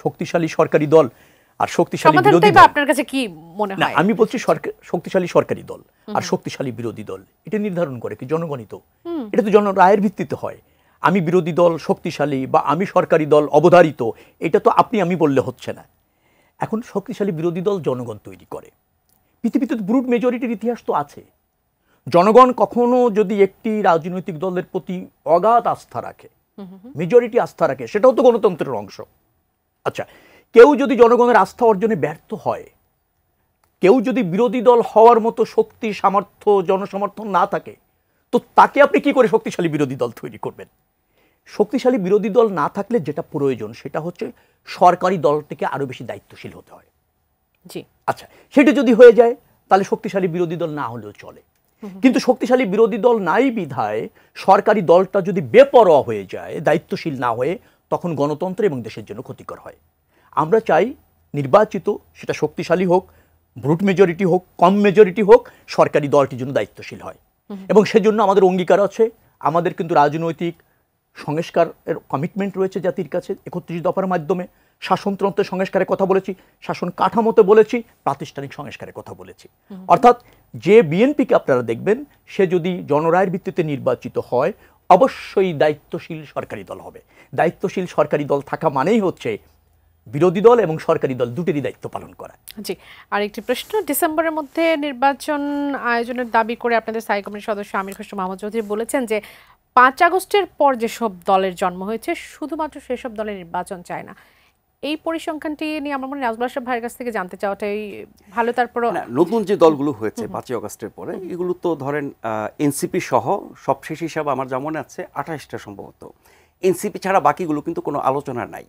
শক্তিশালী সরকারি দল আর শক্তিশালী বিরোধী দল, আপনার কাছে কি মনে হয়? আমি বলছি শক্তিশালী সরকারি দল আর শক্তিশালী বিরোধী দল এটা নির্ধারণ করে কি জনগণই তো, এটা তো জনরায়ের ভিত্তিতে হয়। আমি বিরোধী দল শক্তিশালী বা আমি সরকারি দল অবধারিত, এটা তো আপনি আমি বললে হচ্ছে না। এখন শক্তিশালী বিরোধী দল জনগণ তৈরি করে। পৃথিবীতে ব্রুট মেজরিটির ইতিহাস তো আছে। জনগণ কখনো যদি একটি রাজনৈতিক দলের প্রতি অগাধ আস্থা রাখে, মেজরিটি আস্থা রাখে, সেটাও তো গণতন্ত্রের অংশ। আচ্ছা, কেউ যদি জনগণের আস্থা অর্জনে ব্যর্থ হয়, কেউ যদি বিরোধী দল হওয়ার মতো শক্তি সামর্থ্য জনসমর্থন না থাকে, তো তাকে আপনি কি করে শক্তিশালী বিরোধী দল তৈরি করবেন? শক্তিশালী বিরোধী দল না থাকলে যেটা প্রয়োজন সেটা হচ্ছে সরকারি দল থেকে আরো বেশি দায়িত্বশীল হতে হয়। জি, আচ্ছা, সেটা যদি হয়ে যায় তাহলে শক্তিশালী বিরোধী দল না হলেও চলে। কিন্তু শক্তিশালী বিরোধী দল নাই বিধায় সরকারি দলটা যদি বেপরোয়া হয়ে যায়, দায়িত্বশীল না হয়ে, তখন গণতন্ত্র এবং দেশের জন্য ক্ষতিকর হয়। আমরা চাই নির্বাচিত, সেটা শক্তিশালী হোক, ব্রুট মেজরিটি হোক, কম মেজরিটি হোক, সরকারি দলটির জন্য দায়িত্বশীল হয়। এবং সেজন্য আমাদের অঙ্গীকার আছে। আমাদের কিন্তু রাজনৈতিক সংস্কারের কমিটমেন্ট রয়েছে জাতির কাছে ৩১ দফার মাধ্যমে। শাসনতন্ত্রের সংস্কারের কথা বলেছি, শাসন কাঠামোতে বলেছি, প্রাতিষ্ঠানিক সংস্কারের কথা বলেছি। অর্থাৎ যে বিএনপিকে আপনারা দেখবেন, সে যদি জনরায়ের ভিত্তিতে নির্বাচিত হয়, অবশ্যই দায়িত্বশীল সরকারি দল হবে। দায়িত্বশীল সরকারি দল থাকা মানেই হচ্ছে বিরোধী দল এবং সরকারি দল দুটিরই দায়িত্ব পালন করা। জি, আর একটি প্রশ্ন, ডিসেম্বরের মধ্যে নির্বাচন আয়োজনের দাবি করে আপনাদের স্থায়ী কমিটির সদস্য আমির খসরু মাহমুদ চৌধুরী বলেছেন যে 5 আগস্টের পর যেসব দলের জন্ম হয়েছে শুধুমাত্র সেসব দলের নির্বাচন চায় না। এই পরিসংখ্যানটি নিয়ে আমার মনে হয় নাজমুল আশরাফ ভাইয়ের কাছ থেকে জানতে চাওয়াটাই ভালো। তারপরও নতুন যে দলগুলো হয়েছে 5 আগস্টের পরে, এগুলো তো ধরেন এনসিপি সহ সবশেষ হিসাবে আমার যা মনে আছে 28টা সম্ভবত। এনসিপি ছাড়া বাকিগুলো কিন্তু কোনো আলোচনা নাই।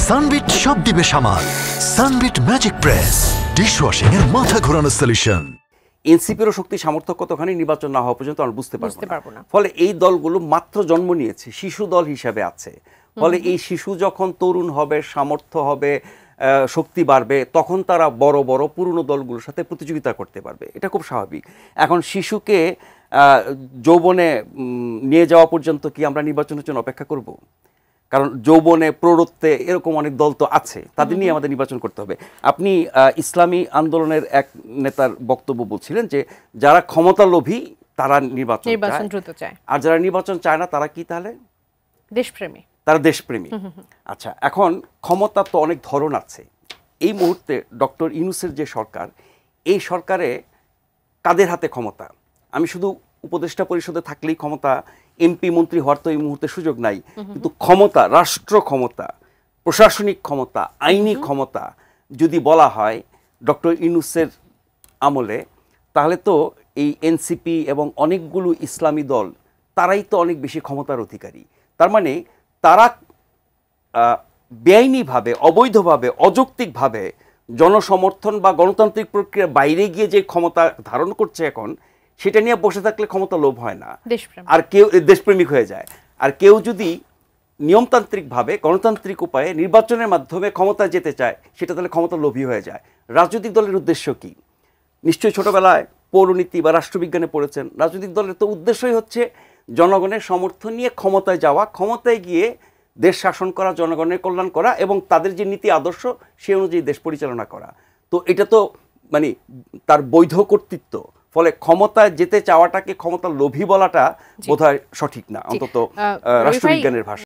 সানবিট সব দিবে সামাল। সানবিট ম্যাজিক প্রেস ডিশওয়াশিং এর মাথা ঘোরানো সলিউশন। এনসিপিরও শক্তি সামর্থ্য কতখানি নির্বাচন না হওয়া পর্যন্ত আমরা বুঝতে পারবো না। ফলে এই দলগুলো মাত্র জন্ম নিয়েছে, শিশু দল হিসাবে আছে। ফলে এই শিশু যখন তরুণ হবে, সামর্থ্য হবে, শক্তি বাড়বে, তখন তারা বড় বড় পুরনো দলগুলোর সাথে প্রতিযোগিতা করতে পারবে। এটা খুব স্বাভাবিক। এখন শিশুকে যৌবনে নিয়ে যাওয়া পর্যন্ত কি আমরা নির্বাচনের জন্য অপেক্ষা করব? কারণ যৌবনে প্রৌঢ়ত্বে এরকম অনেক দল তো আছে, তাদের নিয়ে আমাদের নির্বাচন করতে হবে। আপনি ইসলামী আন্দোলনের এক নেতার বক্তব্য বলছিলেন যে যারা ক্ষমতালোভী তারা নির্বাচন দ্রুত চায়, আর যারা নির্বাচন চায় না তারা কি তাহলে? দেশপ্রেমী। তারা দেশপ্রেমী। আচ্ছা, এখন ক্ষমতা তো অনেক ধরন আছে। এই মুহূর্তে ডক্টর ইউনূসের যে সরকার, এই সরকারে কাদের হাতে ক্ষমতা? আমি শুধু উপদেষ্টা পরিষদে থাকলেই ক্ষমতা, এমপি মন্ত্রী হওয়ার তো এই মুহূর্তে সুযোগ নাই। কিন্তু ক্ষমতা, রাষ্ট্র ক্ষমতা, প্রশাসনিক ক্ষমতা, আইনি ক্ষমতা যদি বলা হয় ডক্টর ইউনূসের আমলে, তাহলে তো এই এনসিপি এবং অনেকগুলো ইসলামী দল তারাই তো অনেক বেশি ক্ষমতার অধিকারী। তার মানে তারা বেআইনিভাবে, অবৈধভাবে, অযৌক্তিকভাবে জনসমর্থন বা গণতান্ত্রিক প্রক্রিয়ার বাইরে গিয়ে যে ক্ষমতা ধারণ করছে এখন, সেটা নিয়ে বসে থাকলে ক্ষমতা লোভ হয় না, আর কেউ দেশপ্রেমিক হয়ে যায়। আর কেউ যদি নিয়মতান্ত্রিকভাবে গণতান্ত্রিক উপায়ে নির্বাচনের মাধ্যমে ক্ষমতা যেতে চায়, সেটা তাহলে ক্ষমতা লোভী হয়ে যায়। রাজনৈতিক দলের উদ্দেশ্য কি? নিশ্চয়ই ছোটবেলায় পৌরনীতি বা রাষ্ট্রবিজ্ঞানে পড়েছেন। রাজনৈতিক দলের তো উদ্দেশ্যই হচ্ছে জনগণের সমর্থন নিয়ে ক্ষমতায় যাওয়া, ক্ষমতায় গিয়ে দেশ শাসন করা, জনগণের কল্যাণ করা এবং তাদের যে নীতি আদর্শ সে অনুযায়ী দেশ পরিচালনা করা। তো এটা তো মানে তার বৈধ কর্তৃত্ব। ফলে ক্ষমতায় যেতে চাওয়াটাকে ক্ষমতা লোভী বলাটা বোধহয় সঠিক না, অন্তত রাষ্ট্রবিজ্ঞানের ভাষা।